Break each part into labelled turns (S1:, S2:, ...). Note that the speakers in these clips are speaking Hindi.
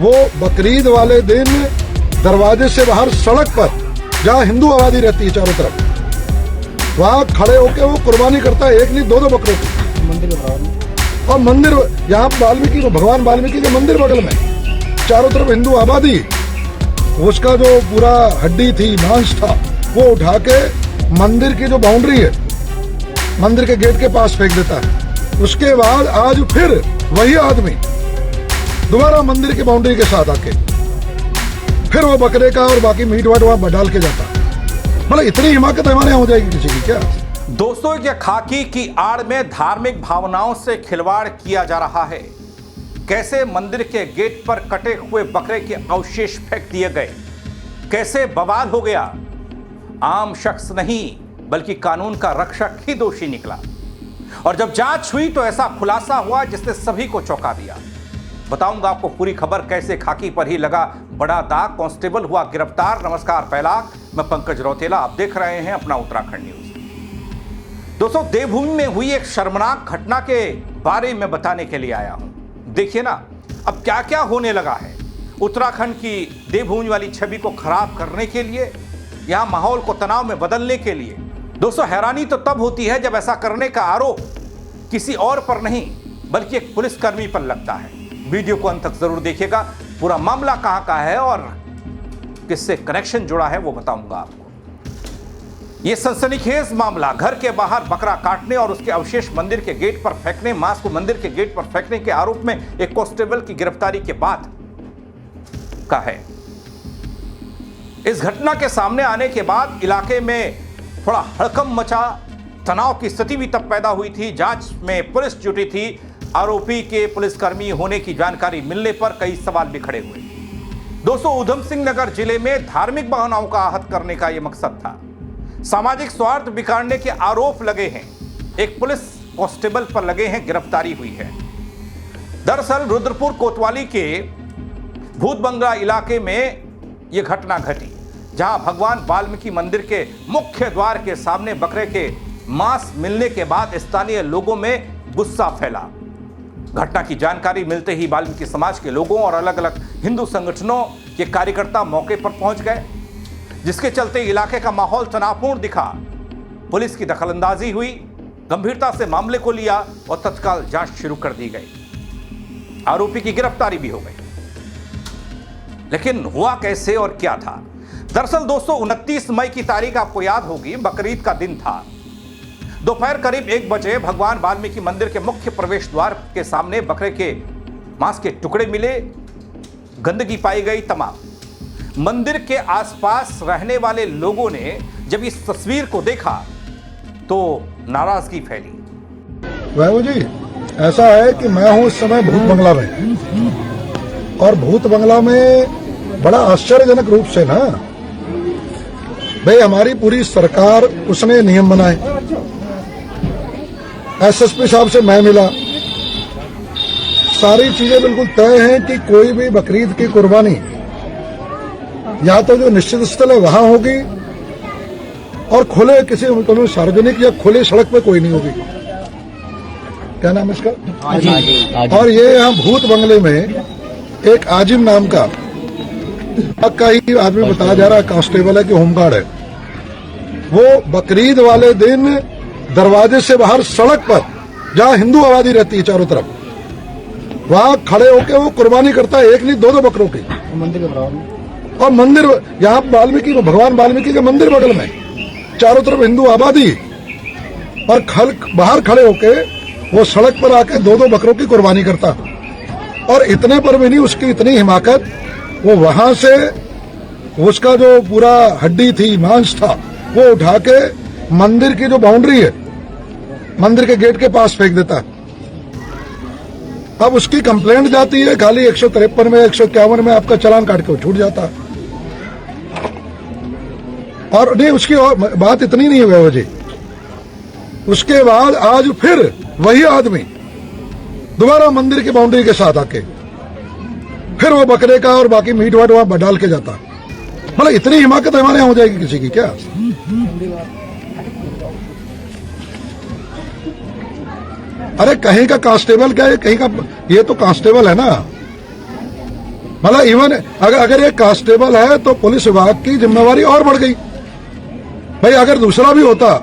S1: वो बकरीद वाले दिन दरवाजे से बाहर सड़क पर, जहाँ हिंदू आबादी रहती है चारों तरफ, वहाँ खड़े होकर वो कुर्बानी करता है, एक नहीं दो बकरों की। और मंदिर यहाँ वाल्मीकि, भगवान वाल्मीकि के मंदिर बगल में, चारों तरफ हिंदू आबादी, उसका जो पूरा हड्डी थी, मांस था, वो उठा के मंदिर की जो बाउंड्री है, मंदिर के गेट के पास फेंक देता है। उसके बाद आज फिर वही आदमी दोबारा मंदिर की बाउंड्री के साथ आके फिर वो बकरे का और बाकी मीट वाट वहां डाल के जाता। मतलब इतनी हिमाकत हमारे यहाँ हो जाएगी किसी की क्या?
S2: दोस्तों, ये खाकी की आड़ में धार्मिक भावनाओं से खिलवाड़ किया जा रहा है। कैसे मंदिर के गेट पर कटे हुए बकरे के अवशेष फेंक दिए गए, कैसे बवाल हो गया। आम शख्स नहीं बल्कि कानून का रक्षक ही दोषी निकला। और जब जांच हुई तो ऐसा खुलासा हुआ जिसने सभी को चौंका दिया। बताऊंगा आपको पूरी खबर, कैसे खाकी पर ही लगा बड़ा दाग, कांस्टेबल हुआ गिरफ्तार। नमस्कार पहलाग, मैं पंकज रौतेला, आप देख रहे हैं अपना उत्तराखंड न्यूज। दोस्तों, देवभूमि में हुई एक शर्मनाक घटना के बारे में बताने के लिए आया हूं। देखिए ना, अब क्या क्या होने लगा है। उत्तराखंड की देवभूमि वाली छवि को खराब करने के लिए, यहां माहौल को तनाव में बदलने के लिए। दोस्तों, हैरानी तो तब होती है जब ऐसा करने का आरोप किसी और पर नहीं बल्कि एक पुलिसकर्मी पर लगता है। वीडियो को अंत तक जरूर देखिएगा। पूरा मामला कहां का है और किससे कनेक्शन जुड़ा है वो बताऊंगा आपको। यह सनसनीखेज मामला घर के बाहर बकरा काटने और उसके अवशेष मंदिर के गेट पर फेंकने, मांस को मंदिर के गेट पर फेंकने के आरोप में एक कांस्टेबल की गिरफ्तारी के बाद का है। इस घटना के सामने आने के बाद इलाके में थोड़ा हड़कंप मचा, तनाव की स्थिति भी तब पैदा हुई थी। जांच में पुलिस जुटी थी। आरोपी के पुलिसकर्मी होने की जानकारी मिलने पर कई सवाल भी खड़े हुए। दोस्तों, ऊधम सिंह नगर जिले में धार्मिक भावनाओं का आहत करने का यह मकसद था। सामाजिक स्वार्थ बिगाड़ने के आरोप लगे हैं। एक पुलिस कांस्टेबल पर लगे हैं, गिरफ्तारी हुई है। दरअसल रुद्रपुर कोतवाली के भूत बंगला इलाके में यह घटना घटी, जहां भगवान वाल्मीकि मंदिर के मुख्य द्वार के सामने बकरे के मांस मिलने के बाद स्थानीय लोगों में गुस्सा फैला। घटना की जानकारी मिलते ही वाल्मीकि समाज के लोगों और अलग अलग हिंदू संगठनों के कार्यकर्ता मौके पर पहुंच गए, जिसके चलते इलाके का माहौल तनावपूर्ण दिखा। पुलिस की दखलंदाजी हुई, गंभीरता से मामले को लिया और तत्काल जांच शुरू कर दी गई। आरोपी की गिरफ्तारी भी हो गई। लेकिन हुआ कैसे और क्या था? दरअसल दोस्तों, 29 मई की तारीख आपको याद होगी, बकरीद का दिन था। दोपहर करीब 1 बजे भगवान वाल्मीकि मंदिर के मुख्य प्रवेश द्वार के सामने बकरे के मांस के टुकड़े मिले। गंदगी पाई गई तमाम। मंदिर के आसपास रहने वाले लोगों ने जब इस तस्वीर को देखा तो नाराजगी फैली।
S1: वैभव जी, ऐसा है कि मैं हूं इस समय भूत बंगला में, और भूत बंगला में बड़ा आश्चर्यजनक रूप से ना भाई हमारी पूरी सरकार उसने नियम बनाए। एसएसपी साहब से मैं मिला, सारी चीजें बिल्कुल तय हैं कि कोई भी बकरीद की कुर्बानी या तो जो निश्चित स्थल है वहां होगी और खुले किसी सार्वजनिक या खुले सड़क पे कोई नहीं होगी। क्या नाम है इसका? और ये यहाँ भूत बंगले में एक आजिम नाम का ही आदमी बताया जा रहा है, कांस्टेबल है कि होमगार्ड है, वो बकरीद वाले दिन दरवाजे से बाहर सड़क पर, जहाँ हिंदू आबादी रहती है चारों तरफ, वहाँ खड़े होकर वो कुर्बानी करता है, एक नहीं दो बकरों की। और मंदिर यहाँ वाल्मीकि, भगवान वाल्मीकि के मंदिर बगल में, चारों तरफ हिंदू आबादी, और बाहर खड़े होके वो सड़क पर आके दो बकरों की कुर्बानी करता। और इतने पर भी नहीं, उसकी इतनी हिमाकत, वो वहां से उसका जो पूरा हड्डी थी, मांस था, वो उठा के मंदिर की जो बाउंड्री है, मंदिर के गेट के पास फेंक देता। अब उसकी कंप्लेंट जाती है, खाली 153 में 151 में आपका चालान काट के छूट जाता। और नहीं, उसकी और बात इतनी नहीं है वैभव जी, उसके बाद आज फिर वही आदमी दोबारा मंदिर की बाउंड्री के साथ आके फिर वो बकरे का और बाकी मीट वाट वहां डाल के जाता। मतलब इतनी हिमाकत हमारे यहाँ हो जाएगी किसी की क्या? अरे कहीं का कांस्टेबल क्या है, कहीं का, ये तो कांस्टेबल है ना, मतलब इवन अगर ये कांस्टेबल है तो पुलिस विभाग की जिम्मेवारी और बढ़ गई। भाई अगर दूसरा भी होता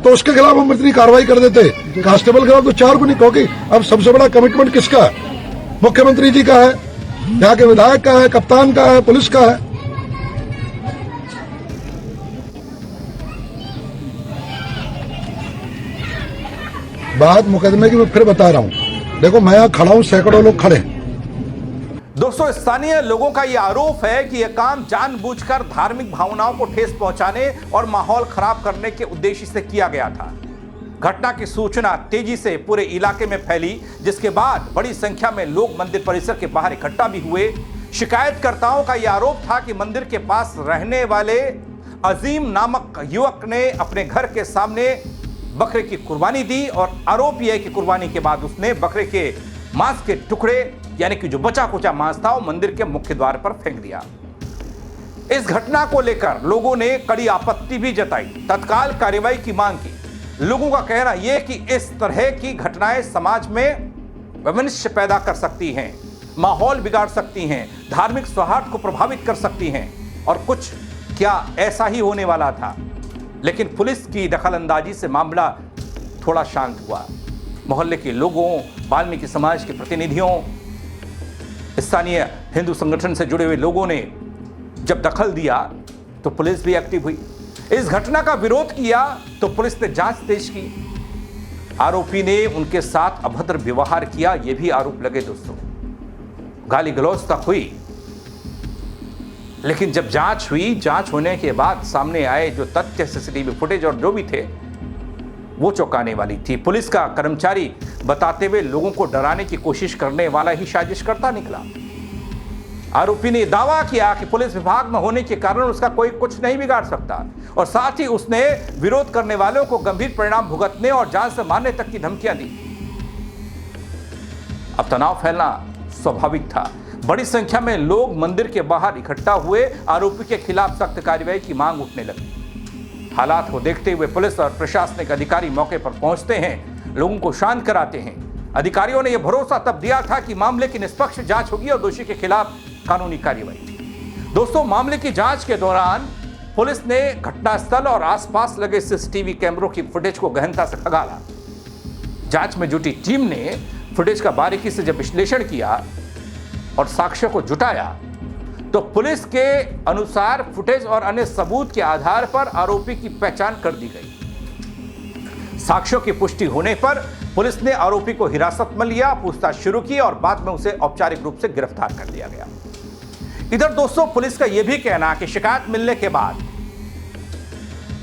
S1: तो उसके खिलाफ हम इतनी कार्रवाई कर देते, कांस्टेबल के खिलाफ तो 4 गुनी, क्योंकि अब सबसे बड़ा कमिटमेंट किसका है? मुख्यमंत्री जी का है, यहाँ के विधायक का है, कप्तान का है, पुलिस का है। बात मुकदमे की मैं फिर बता रहा हूं, देखो मैं यहां खड़ा हूं, सैकड़ों लोग खड़े हैं।
S2: दोस्तों, स्थानीय लोगों का यह आरोप है कि यह काम जानबूझकर धार्मिक भावनाओं को ठेस पहुंचाने और माहौल खराब करने के उद्देश्य से किया गया था। घटना की सूचना तेजी से पूरे इलाके में फैली, जिसके बाद बड़ी संख्या में लोग मंदिर परिसर के बाहर इकट्ठा भी हुए। शिकायतकर्ताओं का यह आरोप था कि मंदिर के पास रहने वाले अजीम नामक युवक ने अपने घर के सामने बकरे की कुर्बानी दी और आरोप यह है कि कुर्बानी के बाद उसने बकरे के मांस के टुकड़े, यानी कि जो बचा कुचा मांस था, वो मंदिर के मुख्य द्वार पर फेंक दिया। इस घटना को लेकर लोगों ने कड़ी आपत्ति भी जताई, तत्काल कार्रवाई की मांग की। लोगों का कहना यह कि इस तरह की घटनाएं समाज में वैमनस्य पैदा कर सकती हैं, माहौल बिगाड़ सकती हैं, धार्मिक सौहार्द को प्रभावित कर सकती हैं, और कुछ क्या ऐसा ही होने वाला था। लेकिन पुलिस की दखलंदाजी से मामला थोड़ा शांत हुआ। मोहल्ले के लोगों, वाल्मीकि समाज के प्रतिनिधियों, स्थानीय हिंदू संगठन से जुड़े हुए लोगों ने जब दखल दिया तो पुलिस भी एक्टिव हुई। इस घटना का विरोध किया तो पुलिस ने जांच तेज की। आरोपी ने उनके साथ अभद्र व्यवहार किया, यह भी आरोप लगे दोस्तों। गाली गलौज तक हुई। लेकिन जब जांच हुई, जांच होने के बाद सामने आए जो तथ्य, सीसीटीवी फुटेज और जो भी थे, वो चौंकाने वाली थी। पुलिस का कर्मचारी बताते हुए लोगों को डराने की कोशिश करने वाला ही साजिश करता निकला। आरोपी ने दावा किया कि पुलिस विभाग में होने के कारण उसका कोई कुछ नहीं बिगाड़ सकता, और साथ ही उसने विरोध करने वालों को गंभीर परिणाम भुगतने और जान से मारने तक की धमकियां दी। अब तनाव फैलना स्वाभाविक था। बड़ी संख्या में लोग मंदिर के बाहर इकट्ठा हुए। आरोपी के खिलाफ सख्त कार्रवाई की मांग उठने लगी। हालात को देखते हुए पुलिस और प्रशासनिक अधिकारी मौके पर पहुंचते हैं, लोगों को शांत कराते हैं। अधिकारियों ने यह भरोसा तब दिया था कि मामले की निष्पक्ष जांच होगी और दोषी के खिलाफ कानूनी कार्रवाई। दोस्तों, मामले की जांच के दौरान पुलिस ने घटनास्थल और आसपास लगे सीसीटीवी कैमरों की फुटेज को गहनता से खंगाला। जांच में जुटी टीम ने फुटेज का बारीकी से जब विश्लेषण किया और साक्ष्यों को जुटाया तो पुलिस के अनुसार फुटेज और अन्य सबूत के आधार पर आरोपी की पहचान कर दी गई। साक्ष्यों की पुष्टि होने पर पुलिस ने आरोपी को हिरासत में लिया, पूछताछ शुरू की और बाद में उसे औपचारिक रूप से गिरफ्तार कर लिया गया। इधर दोस्तों, पुलिस का यह भी कहना कि शिकायत मिलने के बाद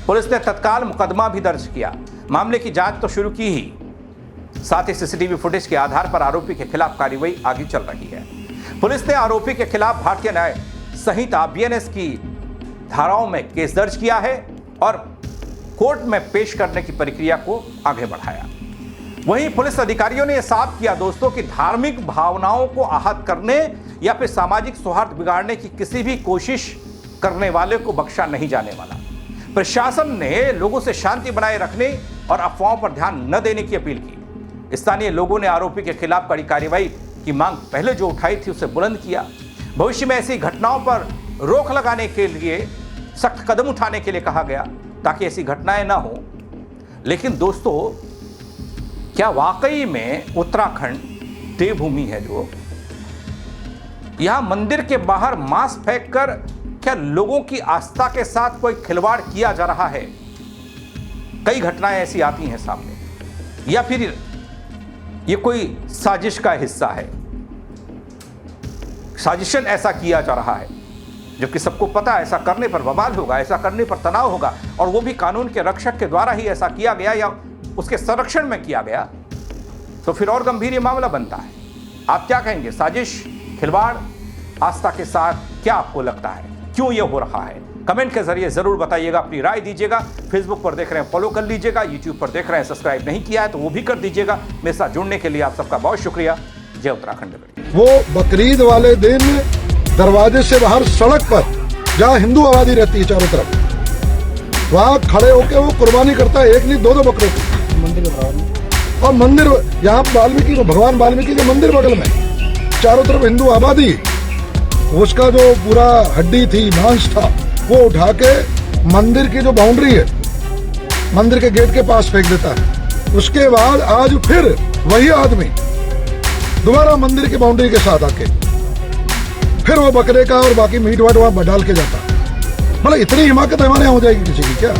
S2: पुलिस ने तत्काल मुकदमा भी दर्ज किया। मामले की जांच तो शुरू की ही, साथ ही सीसीटीवी फुटेज के आधार पर आरोपी के खिलाफ कार्रवाई आगे चल रही है। पुलिस ने आरोपी के खिलाफ भारतीय न्याय संहिता बीएनएस की धाराओं में केस दर्ज किया है और कोर्ट में पेश करने की प्रक्रिया को आगे बढ़ाया। वहीं पुलिस अधिकारियों ने यह साफ किया दोस्तों कि धार्मिक भावनाओं को आहत करने या फिर सामाजिक सौहार्द बिगाड़ने की किसी भी कोशिश करने वाले को बख्शा नहीं जाने वाला। प्रशासन ने लोगों से शांति बनाए रखने और अफवाहों पर ध्यान न देने की अपील की। स्थानीय लोगों ने आरोपी के खिलाफ कड़ी कार्रवाई की मांग पहले जो उठाई थी उसे बुलंद किया। भविष्य में ऐसी घटनाओं पर रोक लगाने के लिए सख्त कदम उठाने के लिए कहा गया ताकि ऐसी घटनाएं ना हो। लेकिन दोस्तों, क्या वाकई में उत्तराखंड देवभूमि है जो यहां मंदिर के बाहर मांस फेंककर क्या लोगों की आस्था के साथ कोई खिलवाड़ किया जा रहा है? कई घटनाएं ऐसी आती हैं सामने, या फिर ये कोई साजिश का हिस्सा है, साजिशन ऐसा किया जा रहा है जबकि सबको पता है ऐसा करने पर बवाल होगा, ऐसा करने पर तनाव होगा, और वो भी कानून के रक्षक के द्वारा ही ऐसा किया गया या उसके संरक्षण में किया गया, तो फिर और गंभीर ये मामला बनता है। आप क्या कहेंगे? साजिश, खिलवाड़ आस्था के साथ क्या आपको लगता है? क्यों ये हो रहा है? कमेंट के जरिए जरूर बताइएगा, अपनी राय दीजिएगा। फेसबुक पर देख रहे हैं फॉलो कर लीजिएगा, यूट्यूब पर देख रहे हैं सब्सक्राइब नहीं किया है तो वो भी कर दीजिएगा। मेरे साथ जुड़ने के लिए आप सबका बहुत शुक्रिया। जय उत्तराखंड।
S1: वो बकरीद वाले दिन दरवाजे से बाहर सड़क पर जहाँ हिंदू आबादी रहती है चारों तरफ, वहाँ खड़े होकर वो कुर्बानी करता है, एक नहीं दो बकरों की, मंदिर के बराबर। और मंदिर यहाँ वाल्मीकि, भगवान वाल्मीकि के मंदिर बगल में, चारों तरफ हिंदू आबादी, उसका जो पूरा हड्डी थी, मांस था, वो उठा के मंदिर की जो बाउंड्री है, मंदिर के गेट के पास फेंक देता है। उसके बाद आज फिर वही आदमी दोबारा मंदिर की बाउंड्री के साथ आके फिर वो बकरे का और बाकी मीट वाट वहां डाल के जाता। मतलब इतनी हिमाकत हमारे यहाँ हो जाएगी किसी की क्या?